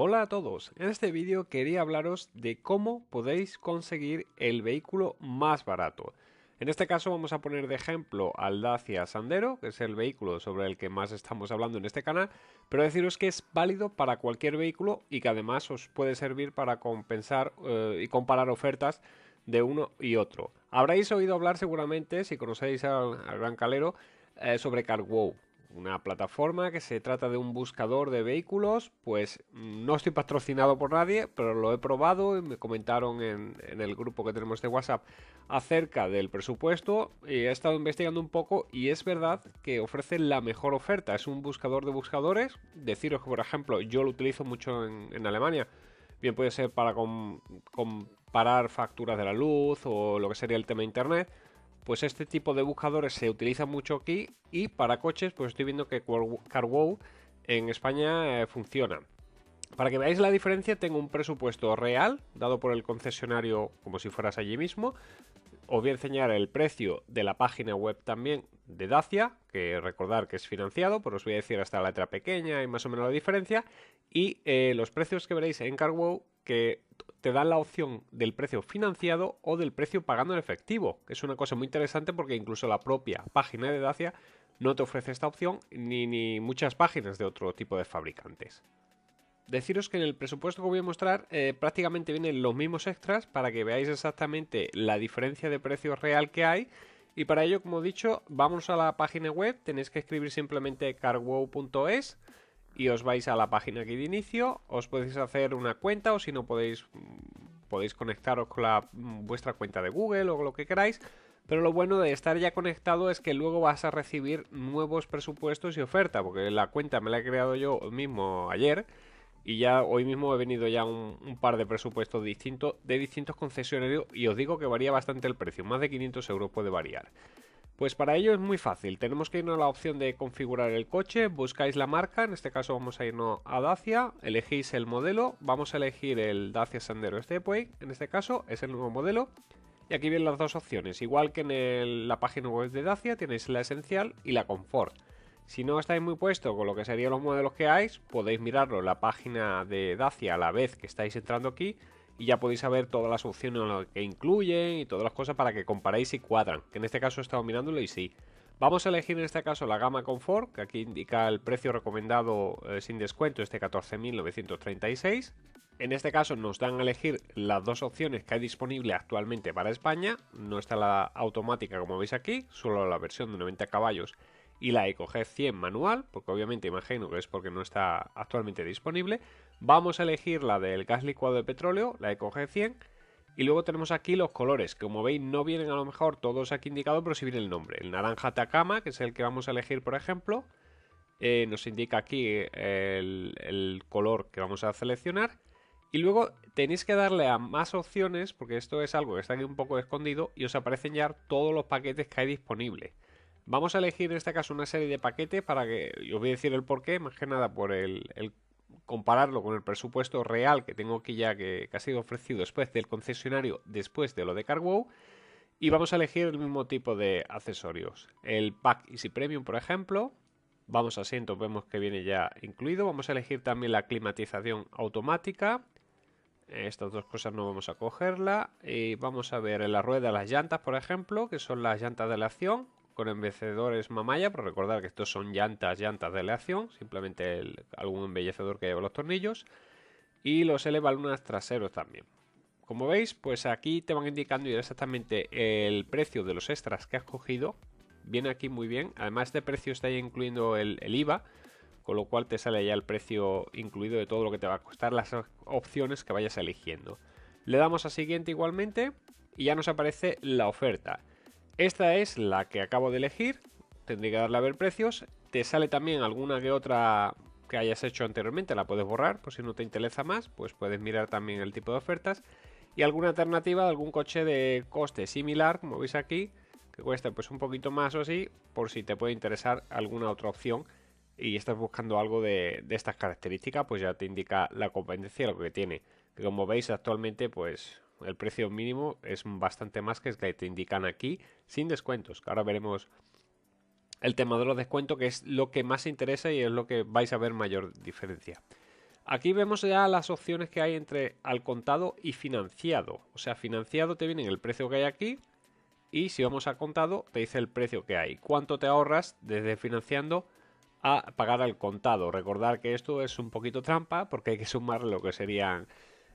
Hola a todos, en este vídeo quería hablaros de cómo podéis conseguir el vehículo más barato. En este caso vamos a poner de ejemplo al Dacia Sandero, que es el vehículo sobre el que más estamos hablando en este canal, pero deciros que es válido para cualquier vehículo y que además os puede servir para compensar y comparar ofertas de uno y otro. Habréis oído hablar seguramente, si conocéis al Gran Calero, sobre CarWow, una plataforma que se trata de un buscador de vehículos. Pues no estoy patrocinado por nadie, pero lo he probado y me comentaron en el grupo que tenemos de WhatsApp acerca del presupuesto y he estado investigando un poco y es verdad que ofrece la mejor oferta. Es un buscador de buscadores. Deciros que, por ejemplo, yo lo utilizo mucho en Alemania. Bien puede ser para comparar facturas de la luz o lo que sería el tema de internet. Pues este tipo de buscadores se utiliza mucho aquí y para coches pues estoy viendo que CarWow en España funciona. Para que veáis la diferencia tengo un presupuesto real dado por el concesionario como si fueras allí mismo. Os voy a enseñar el precio de la página web también de Dacia, que recordar que es financiado, pero os voy a decir hasta la letra pequeña y más o menos la diferencia. Y los precios que veréis en CarWow, que te dan la opción del precio financiado o del precio pagando en efectivo, que es una cosa muy interesante porque incluso la propia página de Dacia no te ofrece esta opción, ni muchas páginas de otro tipo de fabricantes. Deciros que en el presupuesto que voy a mostrar prácticamente vienen los mismos extras para que veáis exactamente la diferencia de precio real que hay. Y para ello, como he dicho, vamos a la página web. Tenéis que escribir simplemente carwow.es y os vais a la página aquí de inicio. Os podéis hacer una cuenta o si no podéis conectaros con vuestra cuenta de Google o lo que queráis. Pero lo bueno de estar ya conectado es que luego vas a recibir nuevos presupuestos y oferta, porque la cuenta me la he creado yo mismo ayer. Y ya hoy mismo he venido ya un par de presupuestos distintos de distintos concesionarios y os digo que varía bastante el precio, más de 500 euros puede variar. Pues para ello es muy fácil, tenemos que irnos a la opción de configurar el coche, buscáis la marca, en este caso vamos a irnos a Dacia, elegís el modelo, vamos a elegir el Dacia Sandero Stepway, en este caso es el nuevo modelo. Y aquí vienen las dos opciones, igual que en la página web de Dacia tenéis la esencial y la confort. Si no estáis muy puestos con lo que serían los modelos que hay, podéis mirarlo en la página de Dacia a la vez que estáis entrando aquí y ya podéis saber todas las opciones que incluyen y todas las cosas para que comparéis si cuadran, que en este caso he estado mirándolo y sí. Vamos a elegir en este caso la gama Confort, que aquí indica el precio recomendado sin descuento, este 14.936. En este caso nos dan a elegir las dos opciones que hay disponible actualmente para España. No está la automática como veis aquí, solo la versión de 90 caballos y la EcoG 100 manual, porque obviamente imagino que es porque no está actualmente disponible. Vamos a elegir la del gas licuado de petróleo, la EcoG 100. Y luego tenemos aquí los colores, que como veis no vienen a lo mejor todos aquí indicados, pero sí viene el nombre. El naranja Atacama, que es el que vamos a elegir por ejemplo, nos indica aquí el color que vamos a seleccionar. Y luego tenéis que darle a más opciones, porque esto es algo que está aquí un poco escondido, y os aparecen ya todos los paquetes que hay disponibles. Vamos a elegir en este caso una serie de paquetes para que, y os voy a decir el porqué, más que nada por el compararlo con el presupuesto real que tengo aquí ya que ha sido ofrecido después del concesionario, después de lo de CarWow. Y vamos a elegir el mismo tipo de accesorios. El Pack Easy Premium, por ejemplo. Vamos a asientos, vemos que viene ya incluido. Vamos a elegir también la climatización automática. Estas dos cosas no vamos a cogerla. Y vamos a ver en la rueda las llantas, por ejemplo, que son las llantas de aleación con embellecedores mamalla, pero recordad que estos son llantas de aleación, simplemente algún embellecedor que lleva los tornillos. Y los L-balunas traseros también. Como veis, pues aquí te van indicando exactamente el precio de los extras que has cogido. Viene aquí muy bien. Además de precio está ya incluyendo el IVA, con lo cual te sale ya el precio incluido de todo lo que te va a costar las opciones que vayas eligiendo. Le damos a siguiente igualmente y ya nos aparece la oferta. Esta es la que acabo de elegir. Tendré que darle a ver precios. Te sale también alguna que otra que hayas hecho anteriormente, la puedes borrar, por si no te interesa más, pues puedes mirar también el tipo de ofertas. Y alguna alternativa de algún coche de coste similar, como veis aquí, que cuesta pues un poquito más o así, por si te puede interesar alguna otra opción y estás buscando algo de estas características, pues ya te indica la competencia lo que tiene. Que como veis actualmente pues el precio mínimo es bastante más que el que te indican aquí, sin descuentos, que ahora veremos el tema de los descuentos, que es lo que más interesa y es lo que vais a ver mayor diferencia. Aquí vemos ya las opciones que hay entre al contado y financiado. O sea, financiado te viene el precio que hay aquí y si vamos a contado te dice el precio que hay. ¿Cuánto te ahorras desde financiando a pagar al contado? Recordar que esto es un poquito trampa porque hay que sumar lo que serían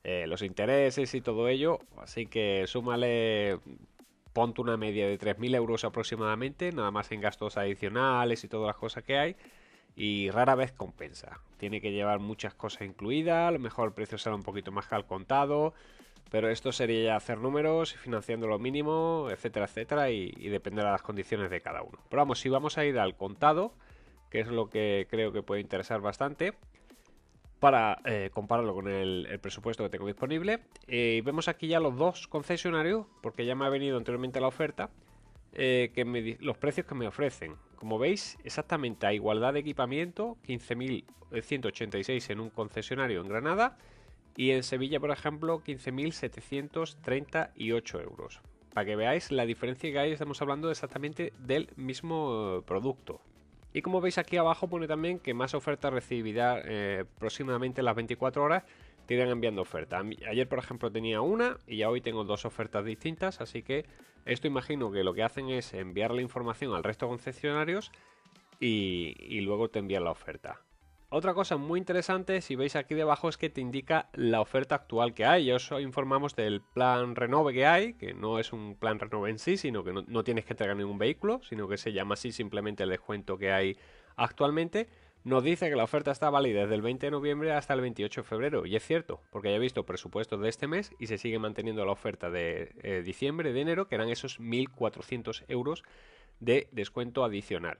los intereses y todo ello. Así que súmale, ponte una media de 3.000 euros aproximadamente, nada más en gastos adicionales y todas las cosas que hay. Y rara vez compensa. Tiene que llevar muchas cosas incluidas, a lo mejor el precio será un poquito más que al contado, pero esto sería ya hacer números, financiando lo mínimo, etcétera, etcétera, y dependerá de las condiciones de cada uno. Pero vamos, si vamos a ir al contado, que es lo que creo que puede interesar bastante, para compararlo con el presupuesto que tengo disponible, vemos aquí ya los dos concesionarios, porque ya me ha venido anteriormente la oferta, los precios que me ofrecen. Como veis, exactamente a igualdad de equipamiento, 15.186 en un concesionario en Granada y en Sevilla, por ejemplo, 15.738 euros. Para que veáis la diferencia que hay, estamos hablando exactamente del mismo producto. Y como veis aquí abajo pone también que más ofertas recibirá próximamente en las 24 horas. Te irán enviando ofertas. Ayer, por ejemplo, tenía una y ya hoy tengo dos ofertas distintas, así que esto imagino que lo que hacen es enviar la información al resto de concesionarios y luego te envían la oferta. Otra cosa muy interesante, si veis aquí debajo, es que te indica la oferta actual que hay. Ya os informamos del plan Renove que hay, que no es un plan Renove en sí, sino que no tienes que entregar ningún vehículo, sino que se llama así simplemente el descuento que hay actualmente. Nos dice que la oferta está válida desde el 20 de noviembre hasta el 28 de febrero. Y es cierto, porque ya he visto presupuestos de este mes y se sigue manteniendo la oferta de diciembre, de enero, que eran esos 1.400 euros de descuento adicional.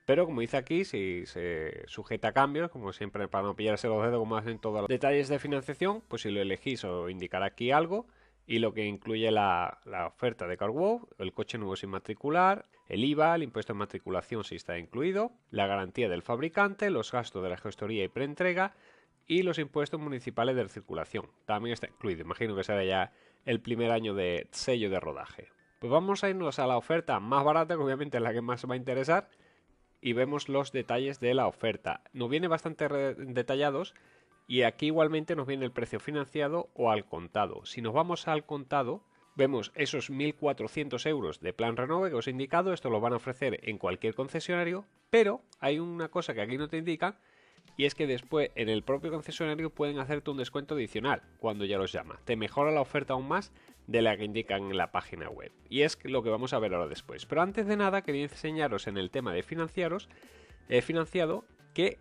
Pero como dice aquí, si se sujeta a cambios, como siempre para no pillarse los dedos como hacen todos los detalles de financiación, pues si lo elegís os indicará aquí algo. Y lo que incluye la oferta de CarWow, el coche nuevo sin matricular, el IVA, el impuesto de matriculación si está incluido, la garantía del fabricante, los gastos de la gestoría y preentrega y los impuestos municipales de circulación. También está incluido, imagino que será ya el primer año de sello de rodaje. Pues vamos a irnos a la oferta más barata, que obviamente es la que más va a interesar, y vemos los detalles de la oferta. Nos viene bastante detallados. Y aquí igualmente nos viene el precio financiado o al contado. Si nos vamos al contado, vemos esos 1.400 euros de plan Renove que os he indicado. Esto lo van a ofrecer en cualquier concesionario, pero hay una cosa que aquí no te indican, y es que después en el propio concesionario pueden hacerte un descuento adicional cuando ya los llama. Te mejora la oferta aún más de la que indican en la página web. Y es lo que vamos a ver ahora después. Pero antes de nada quería enseñaros en el tema de financiado que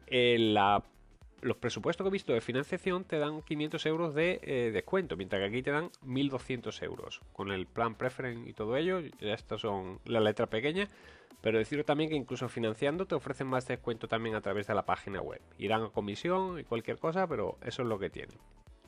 los presupuestos que he visto de financiación te dan 500 euros de descuento, mientras que aquí te dan 1.200 euros. Con el plan Preference y todo ello, ya estas son la letra pequeña, pero deciros también que incluso financiando te ofrecen más descuento también a través de la página web. Irán a comisión y cualquier cosa, pero eso es lo que tienen.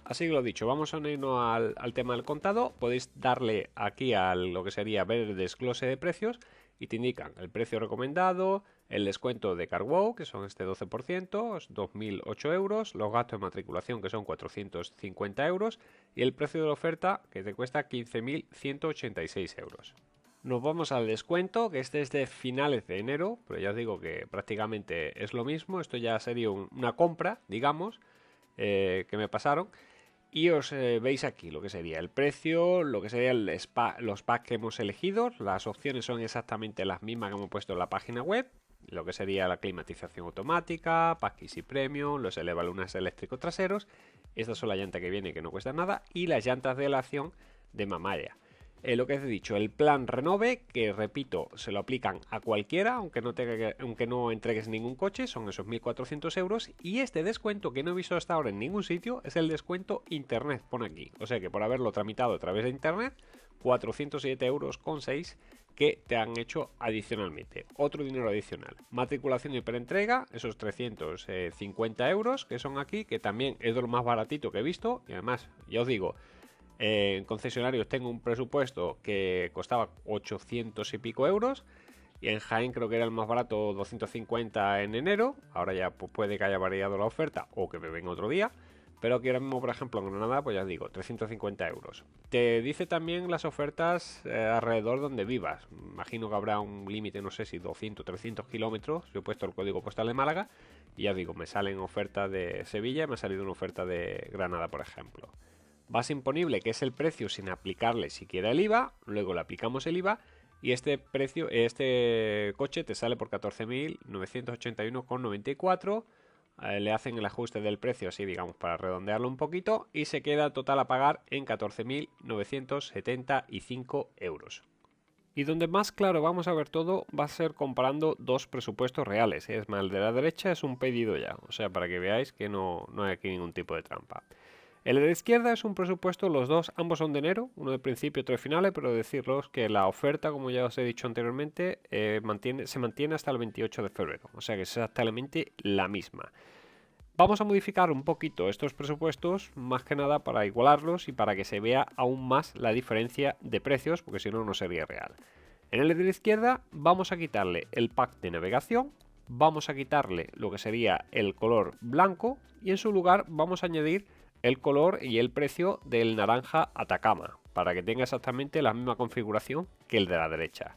Así que lo dicho, vamos a irnos al tema del contado. Podéis darle aquí a lo que sería ver el desglose de precios y te indican el precio recomendado, el descuento de CarWow, que son este 12%, 2.008 euros, los gastos de matriculación, que son 450 euros, y el precio de la oferta, que te cuesta 15.186 euros. Nos vamos al descuento, que este es de finales de enero, pero ya os digo que prácticamente es lo mismo. Esto ya sería una compra, digamos, que me pasaron. Y os veis aquí lo que sería el precio, lo que sería los packs que hemos elegido. Las opciones son exactamente las mismas que hemos puesto en la página web. Lo que sería la climatización automática, Pack Easy Premium, los elevalunas eléctricos traseros. Estas son las llantas que viene que no cuestan nada. Y las llantas de aleación de Mamaya. Lo que os he dicho, el plan Renove, que repito, se lo aplican a cualquiera, aunque no entregues ningún coche, son esos 1.400 euros. Y este descuento que no he visto hasta ahora en ningún sitio es el descuento internet, pone aquí. O sea que por haberlo tramitado a través de internet, 407,6 euros que te han hecho adicionalmente. Otro dinero adicional. Matriculación y preentrega, esos 350 euros que son aquí, que también es de lo más baratito que he visto. Y además, ya os digo, en concesionarios tengo un presupuesto que costaba 800 y pico euros. Y en Jaén creo que era el más barato, 250 en enero. Ahora ya puede que haya variado la oferta o que me venga otro día. Pero aquí ahora mismo, por ejemplo, en Granada, pues ya os digo, 350 euros. Te dice también las ofertas alrededor donde vivas. Imagino que habrá un límite, no sé si 200, 300 kilómetros. Yo he puesto el código postal de Málaga. y ya digo, me salen ofertas de Sevilla y me ha salido una oferta de Granada, por ejemplo. Base imponible, que es el precio sin aplicarle siquiera el IVA, luego le aplicamos el IVA y este coche te sale por 14.981,94. Le hacen el ajuste del precio, así digamos, para redondearlo un poquito, y se queda total a pagar en 14.975 euros. Y donde más claro vamos a ver todo va a ser comparando dos presupuestos reales. Es más, el de la derecha es un pedido ya, o sea, para que veáis que no hay aquí ningún tipo de trampa. El de la izquierda es un presupuesto, los dos, ambos son de enero, uno de principio y otro de finales, pero deciros que la oferta, como ya os he dicho anteriormente, se mantiene hasta el 28 de febrero, o sea que es exactamente la misma. Vamos a modificar un poquito estos presupuestos, más que nada para igualarlos y para que se vea aún más la diferencia de precios, porque si no, no sería real. En el de la izquierda vamos a quitarle el pack de navegación, vamos a quitarle lo que sería el color blanco y en su lugar vamos a añadir el color y el precio del naranja Atacama, para que tenga exactamente la misma configuración que el de la derecha.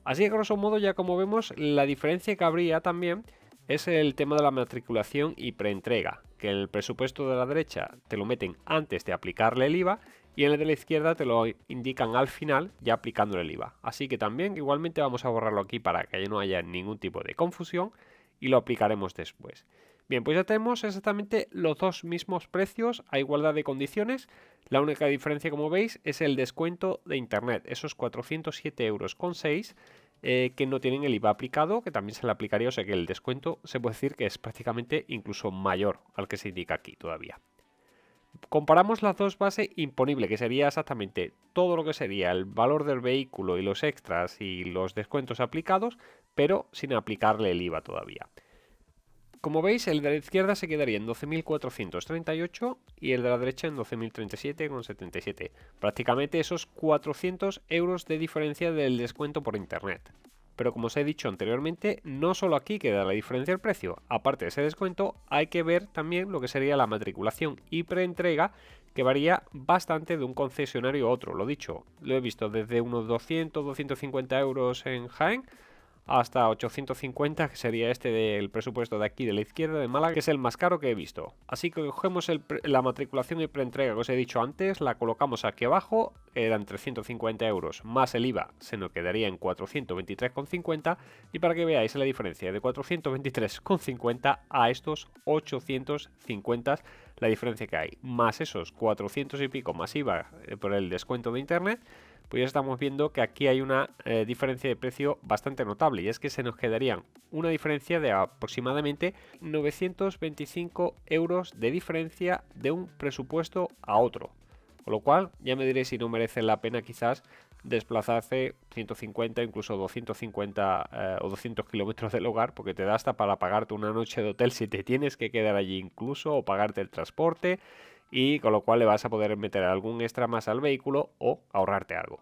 Así que grosso modo, ya como vemos, la diferencia que habría también es el tema de la matriculación y preentrega, que en el presupuesto de la derecha te lo meten antes de aplicarle el IVA y en el de la izquierda te lo indican al final ya aplicándole el IVA. Así que también igualmente vamos a borrarlo aquí para que no haya ningún tipo de confusión y lo aplicaremos después. Bien, pues ya tenemos exactamente los dos mismos precios a igualdad de condiciones. La única diferencia, como veis, es el descuento de internet, esos 407,6 euros que no tienen el IVA aplicado, que también se le aplicaría, o sea que el descuento se puede decir que es prácticamente incluso mayor al que se indica aquí todavía. Comparamos las dos bases imponible, que sería exactamente todo lo que sería el valor del vehículo y los extras y los descuentos aplicados, pero sin aplicarle el IVA todavía. Como veis, el de la izquierda se quedaría en 12.438 y el de la derecha en 12.037,77. Prácticamente esos 400 euros de diferencia del descuento por internet. Pero como os he dicho anteriormente, no solo aquí queda la diferencia del precio. Aparte de ese descuento, hay que ver también lo que sería la matriculación y preentrega, que varía bastante de un concesionario a otro. Lo dicho, lo he visto desde unos 200-250 euros en Jaén, hasta 850, que sería este del presupuesto de aquí de la izquierda de Málaga, que es el más caro que he visto. Así que cogemos la matriculación y preentrega que os he dicho antes, la colocamos aquí abajo, eran 350 euros más el IVA, se nos quedaría en 423,50, y para que veáis la diferencia de 423,50 a estos 850, la diferencia que hay, más esos 400 y pico más IVA por el descuento de internet, pues ya estamos viendo que aquí hay una diferencia de precio bastante notable, y es que se nos quedarían una diferencia de aproximadamente 925 euros de diferencia de un presupuesto a otro. Con lo cual ya me diréis si no merece la pena quizás desplazarse 150, incluso 250 o 200 kilómetros del hogar, porque te da hasta para pagarte una noche de hotel si te tienes que quedar allí incluso, o pagarte el transporte, y con lo cual le vas a poder meter algún extra más al vehículo o ahorrarte algo.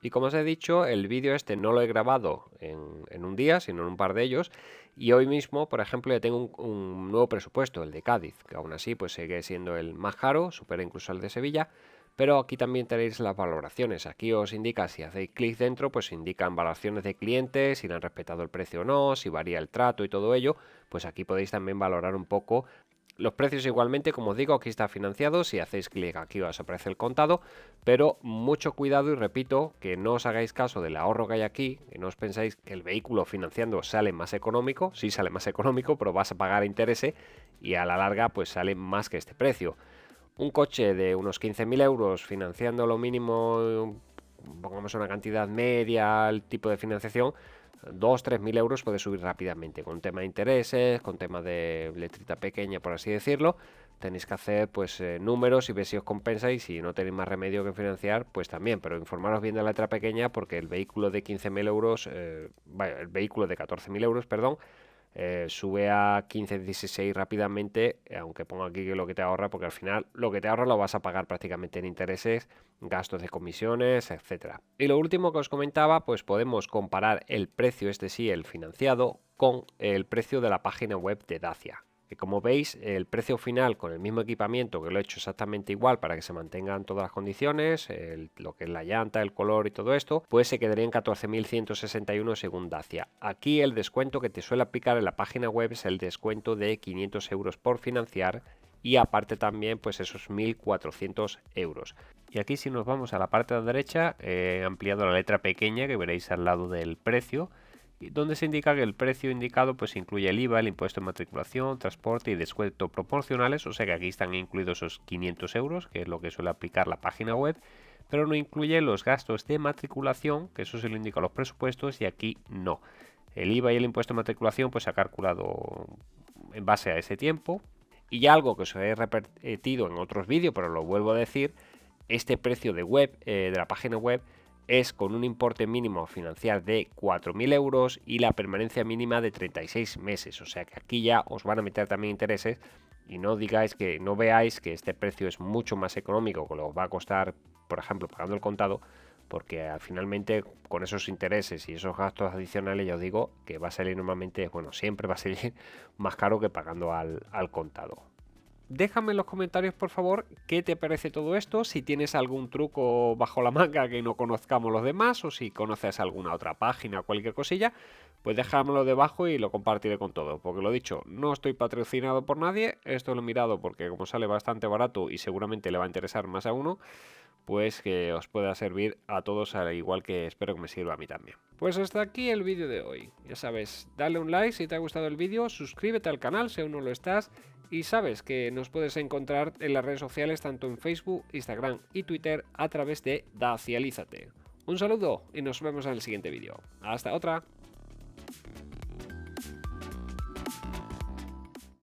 Y como os he dicho, el vídeo este no lo he grabado en un día, sino en un par de ellos, y hoy mismo, por ejemplo, ya tengo un nuevo presupuesto, el de Cádiz, que aún así pues sigue siendo el más caro, supera incluso el de Sevilla, pero aquí también tenéis las valoraciones. Aquí os indica, si hacéis clic dentro, pues indican valoraciones de clientes, si le han respetado el precio o no, si varía el trato y todo ello, pues aquí podéis también valorar un poco. Los precios igualmente, como os digo, aquí está financiado, si hacéis clic aquí os aparece el contado, pero mucho cuidado y repito que no os hagáis caso del ahorro que hay aquí, que no os pensáis que el vehículo financiando sale más económico, sí sale más económico, pero vas a pagar intereses y a la larga pues sale más que este precio. Un coche de unos 15.000 euros financiando lo mínimo, pongamos una cantidad media, el tipo de financiación, 2-3.000 euros puede subir rápidamente, con tema de intereses, con tema de letrita pequeña, por así decirlo. Tenéis que hacer pues números y ver si os compensa, y si no tenéis más remedio que financiar, pues también, pero informaros bien de la letra pequeña, porque el vehículo de 15.000 euros, el vehículo de 14.000 euros, perdón, sube a 15-16 rápidamente, aunque pongo aquí que lo que te ahorra, porque al final lo que te ahorra lo vas a pagar prácticamente en intereses, gastos de comisiones, etcétera. Y lo último que os comentaba, pues podemos comparar el precio, este sí, el financiado, con el precio de la página web de Dacia, Como veis, el precio final con el mismo equipamiento, que lo he hecho exactamente igual para que se mantengan todas las condiciones, lo que es la llanta, el color y todo esto, pues se quedaría en 14.161 según Dacia. Aquí el descuento que te suele aplicar en la página web es el descuento de 500 euros por financiar, y aparte también pues esos 1.400 euros. Y aquí si nos vamos a la parte de la derecha, he ampliado la letra pequeña que veréis al lado del precio, donde se indica que el precio indicado pues incluye el IVA, el impuesto de matriculación, transporte y descuento proporcionales, o sea que aquí están incluidos esos 500 euros, que es lo que suele aplicar la página web, pero no incluye los gastos de matriculación, que eso se lo indica los presupuestos, y aquí no. El IVA y el impuesto de matriculación pues se ha calculado en base a ese tiempo. Y ya algo que os he repetido en otros vídeos, pero lo vuelvo a decir, este precio de web, de la página web, es con un importe mínimo a financiar de 4.000 euros y la permanencia mínima de 36 meses. O sea que aquí ya os van a meter también intereses, y no veáis que este precio es mucho más económico que lo va a costar, por ejemplo, pagando el contado, porque finalmente con esos intereses y esos gastos adicionales ya os digo que va a salir normalmente, bueno, siempre va a salir más caro que pagando al contado. Déjame en los comentarios, por favor, qué te parece todo esto, si tienes algún truco bajo la manga que no conozcamos los demás, o si conoces alguna otra página o cualquier cosilla, pues déjamelo debajo y lo compartiré con todos. Porque lo dicho, no estoy patrocinado por nadie, esto lo he mirado porque como sale bastante barato y seguramente le va a interesar más a uno, pues que os pueda servir a todos, al igual que espero que me sirva a mí también. Pues hasta aquí el vídeo de hoy. Ya sabes, dale un like si te ha gustado el vídeo, suscríbete al canal si aún no lo estás, y sabes que nos puedes encontrar en las redes sociales tanto en Facebook, Instagram y Twitter a través de Dacialízate. Un saludo y nos vemos en el siguiente vídeo. ¡Hasta otra!